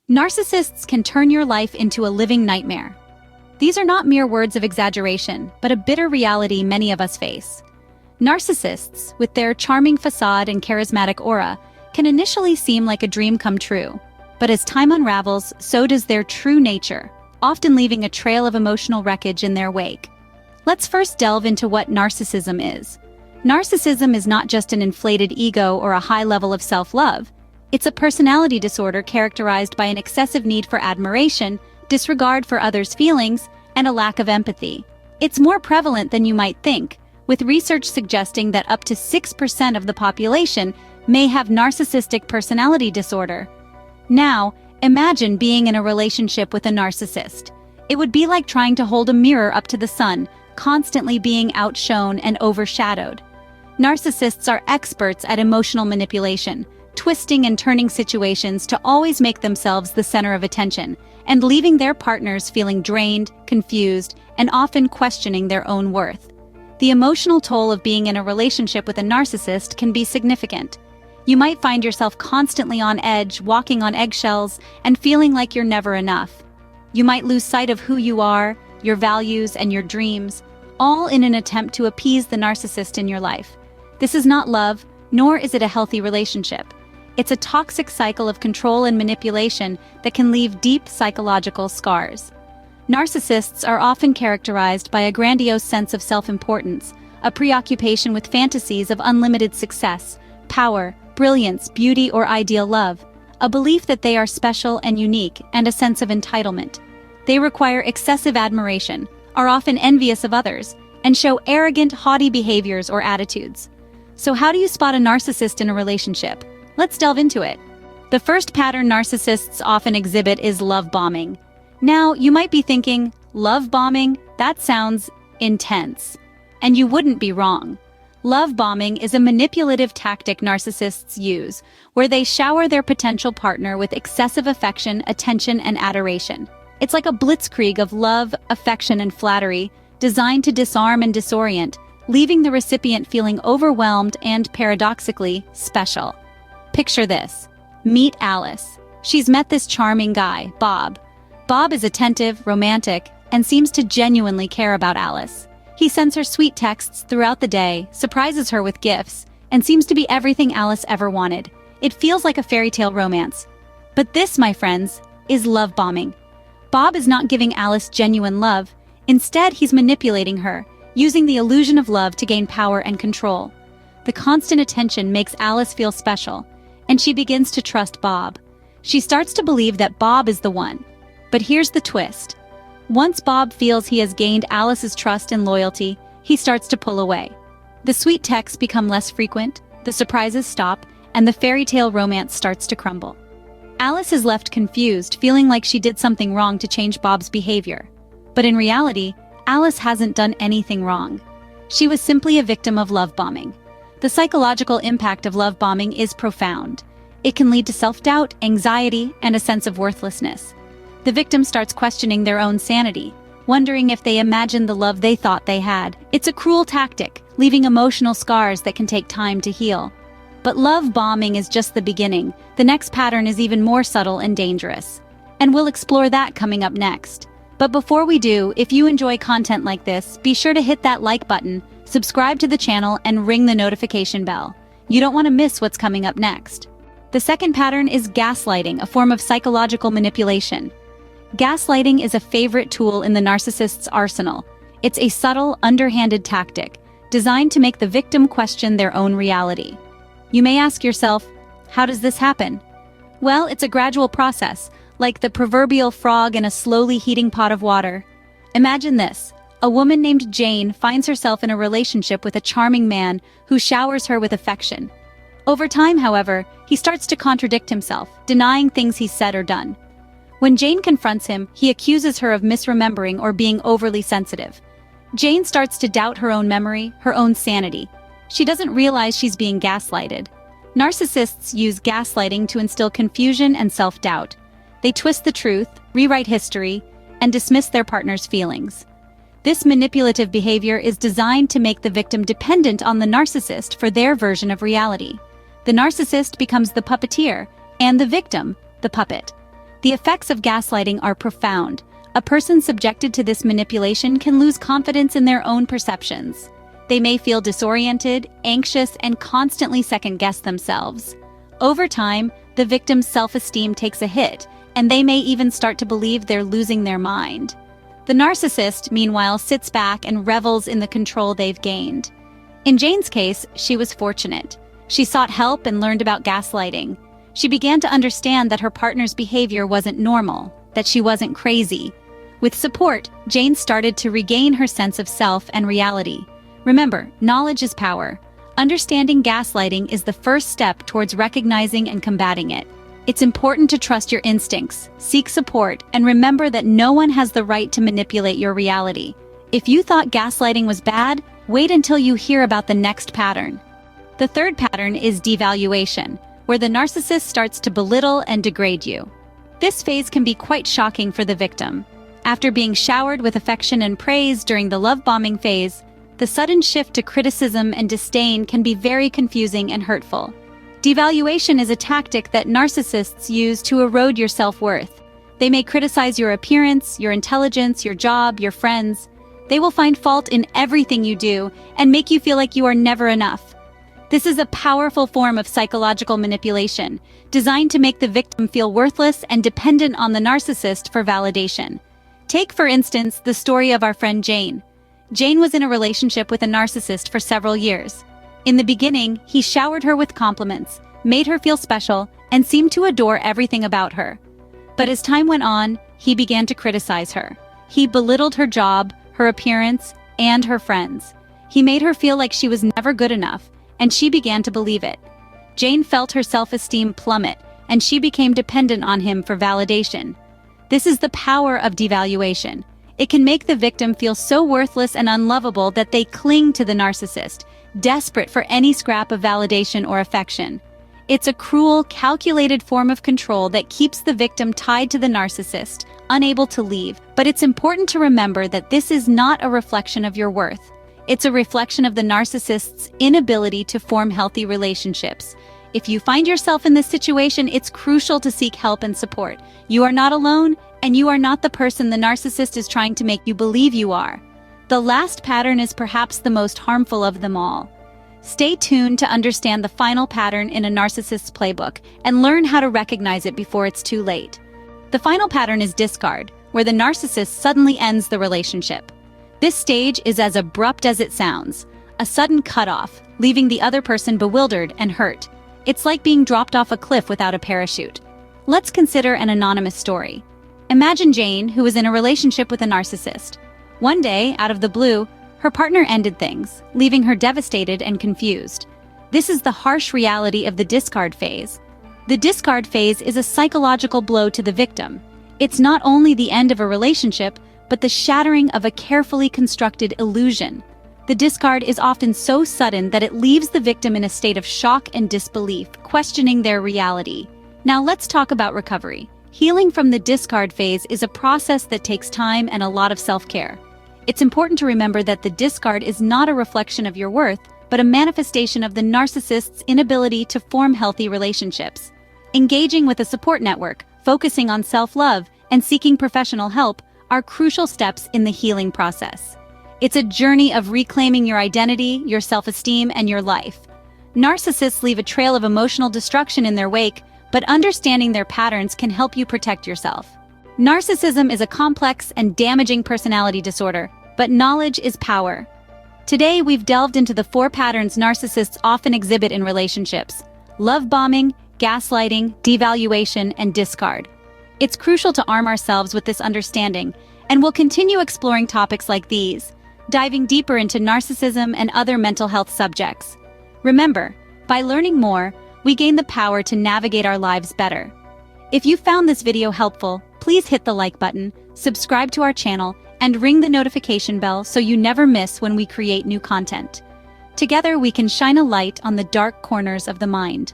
Narcissists can turn your life into a living nightmare. These are not mere words of exaggeration, but a bitter reality many of us face. Narcissists, with their charming facade and charismatic aura, can initially seem like a dream come true. But as time unravels, so does their true nature, often leaving a trail of emotional wreckage in their wake. Let's first delve into what narcissism is. Narcissism is not just an inflated ego or a high level of self-love. It's a personality disorder characterized by an excessive need for admiration, disregard for others' feelings, and a lack of empathy. It's more prevalent than you might think, with research suggesting that up to 6% of the population may have narcissistic personality disorder. Now, imagine being in a relationship with a narcissist. It would be like trying to hold a mirror up to the sun, constantly being outshone and overshadowed. Narcissists are experts at emotional manipulation, twisting and turning situations to always make themselves the center of attention, and leaving their partners feeling drained, confused, and often questioning their own worth. The emotional toll of being in a relationship with a narcissist can be significant. You might find yourself constantly on edge, walking on eggshells, and feeling like you're never enough. You might lose sight of who you are, your values, and your dreams, all in an attempt to appease the narcissist in your life. This is not love, nor is it a healthy relationship. It's a toxic cycle of control and manipulation that can leave deep psychological scars. Narcissists are often characterized by a grandiose sense of self-importance, a preoccupation with fantasies of unlimited success, power, brilliance, beauty, or ideal love, a belief that they are special and unique, and a sense of entitlement. They require excessive admiration, are often envious of others, and show arrogant, haughty behaviors or attitudes. So how do you spot a narcissist in a relationship? Let's delve into it. The first pattern narcissists often exhibit is love bombing. Now, you might be thinking, love bombing? That sounds intense. And you wouldn't be wrong. Love bombing is a manipulative tactic narcissists use, where they shower their potential partner with excessive affection, attention, and adoration. It's like a blitzkrieg of love, affection, and flattery, designed to disarm and disorient, leaving the recipient feeling overwhelmed and, paradoxically, special. Picture this. Meet Alice. She's met this charming guy, Bob. Bob is attentive, romantic, and seems to genuinely care about Alice. He sends her sweet texts throughout the day, surprises her with gifts, and seems to be everything Alice ever wanted. It feels like a fairy tale romance. But this, my friends, is love bombing. Bob is not giving Alice genuine love. Instead, he's manipulating her, using the illusion of love to gain power and control. The constant attention makes Alice feel special, and she begins to trust Bob. She starts to believe that Bob is the one. But here's the twist. Once Bob feels he has gained Alice's trust and loyalty, he starts to pull away. The sweet texts become less frequent, the surprises stop, and the fairy tale romance starts to crumble. Alice is left confused, feeling like she did something wrong to change Bob's behavior. But in reality, Alice hasn't done anything wrong. She was simply a victim of love bombing. The psychological impact of love bombing is profound. It can lead to self-doubt, anxiety, and a sense of worthlessness. The victim starts questioning their own sanity, wondering if they imagined the love they thought they had. It's a cruel tactic, leaving emotional scars that can take time to heal. But love bombing is just the beginning. The next pattern is even more subtle and dangerous. And we'll explore that coming up next. But before we do, if you enjoy content like this, be sure to hit that like button, subscribe to the channel, and ring the notification bell. You don't want to miss what's coming up next. The second pattern is gaslighting, a form of psychological manipulation. Gaslighting is a favorite tool in the narcissist's arsenal. It's a subtle, underhanded tactic, designed to make the victim question their own reality. You may ask yourself, how does this happen? Well, it's a gradual process, like the proverbial frog in a slowly heating pot of water. Imagine this. A woman named Jane finds herself in a relationship with a charming man who showers her with affection. Over time, however, he starts to contradict himself, denying things he's said or done. When Jane confronts him, he accuses her of misremembering or being overly sensitive. Jane starts to doubt her own memory, her own sanity. She doesn't realize she's being gaslighted. Narcissists use gaslighting to instill confusion and self-doubt. They twist the truth, rewrite history, and dismiss their partner's feelings. This manipulative behavior is designed to make the victim dependent on the narcissist for their version of reality. The narcissist becomes the puppeteer, and the victim, the puppet. The effects of gaslighting are profound. A person subjected to this manipulation can lose confidence in their own perceptions. They may feel disoriented, anxious, and constantly second-guess themselves. Over time, the victim's self-esteem takes a hit, and they may even start to believe they're losing their mind. The narcissist, meanwhile, sits back and revels in the control they've gained. In Jane's case, she was fortunate. She sought help and learned about gaslighting. She began to understand that her partner's behavior wasn't normal, that she wasn't crazy. With support, Jane started to regain her sense of self and reality. Remember, knowledge is power. Understanding gaslighting is the first step towards recognizing and combating it. It's important to trust your instincts, seek support, and remember that no one has the right to manipulate your reality. If you thought gaslighting was bad, wait until you hear about the next pattern. The third pattern is devaluation, where the narcissist starts to belittle and degrade you. This phase can be quite shocking for the victim. After being showered with affection and praise during the love-bombing phase, the sudden shift to criticism and disdain can be very confusing and hurtful. Devaluation is a tactic that narcissists use to erode your self-worth. They may criticize your appearance, your intelligence, your job, your friends. They will find fault in everything you do and make you feel like you are never enough. This is a powerful form of psychological manipulation, designed to make the victim feel worthless and dependent on the narcissist for validation. Take, for instance, the story of our friend Jane. Jane was in a relationship with a narcissist for several years. In the beginning, he showered her with compliments, made her feel special, and seemed to adore everything about her. But as time went on, he began to criticize her. He belittled her job, her appearance, and her friends. He made her feel like she was never good enough, and she began to believe it. Jane felt her self-esteem plummet, and she became dependent on him for validation. This is the power of devaluation. It can make the victim feel so worthless and unlovable that they cling to the narcissist, desperate for any scrap of validation or affection. It's a cruel, calculated form of control that keeps the victim tied to the narcissist, unable to leave. But it's important to remember that this is not a reflection of your worth. It's a reflection of the narcissist's inability to form healthy relationships. If you find yourself in this situation, it's crucial to seek help and support. You are not alone, and you are not the person the narcissist is trying to make you believe you are. The last pattern is perhaps the most harmful of them all. Stay tuned to understand the final pattern in a narcissist's playbook and learn how to recognize it before it's too late. The final pattern is discard, where the narcissist suddenly ends the relationship. This stage is as abrupt as it sounds, a sudden cutoff, leaving the other person bewildered and hurt. It's like being dropped off a cliff without a parachute. Let's consider an anonymous story. Imagine Jane, who was in a relationship with a narcissist. One day, out of the blue, her partner ended things, leaving her devastated and confused. This is the harsh reality of the discard phase. The discard phase is a psychological blow to the victim. It's not only the end of a relationship, but the shattering of a carefully constructed illusion. The discard is often so sudden that it leaves the victim in a state of shock and disbelief, questioning their reality. Now let's talk about recovery. Healing from the discard phase is a process that takes time and a lot of self-care. It's important to remember that the discard is not a reflection of your worth, but a manifestation of the narcissist's inability to form healthy relationships. Engaging with a support network, focusing on self-love, and seeking professional help are crucial steps in the healing process. It's a journey of reclaiming your identity, your self-esteem, and your life. Narcissists leave a trail of emotional destruction in their wake, but understanding their patterns can help you protect yourself. Narcissism is a complex and damaging personality disorder, but knowledge is power. Today, we've delved into the 4 patterns narcissists often exhibit in relationships: love bombing, gaslighting, devaluation, and discard. It's crucial to arm ourselves with this understanding, and we'll continue exploring topics like these, diving deeper into narcissism and other mental health subjects. Remember, by learning more, we gain the power to navigate our lives better. If you found this video helpful, please hit the like button, subscribe to our channel, and ring the notification bell so you never miss when we create new content. Together we can shine a light on the dark corners of the mind.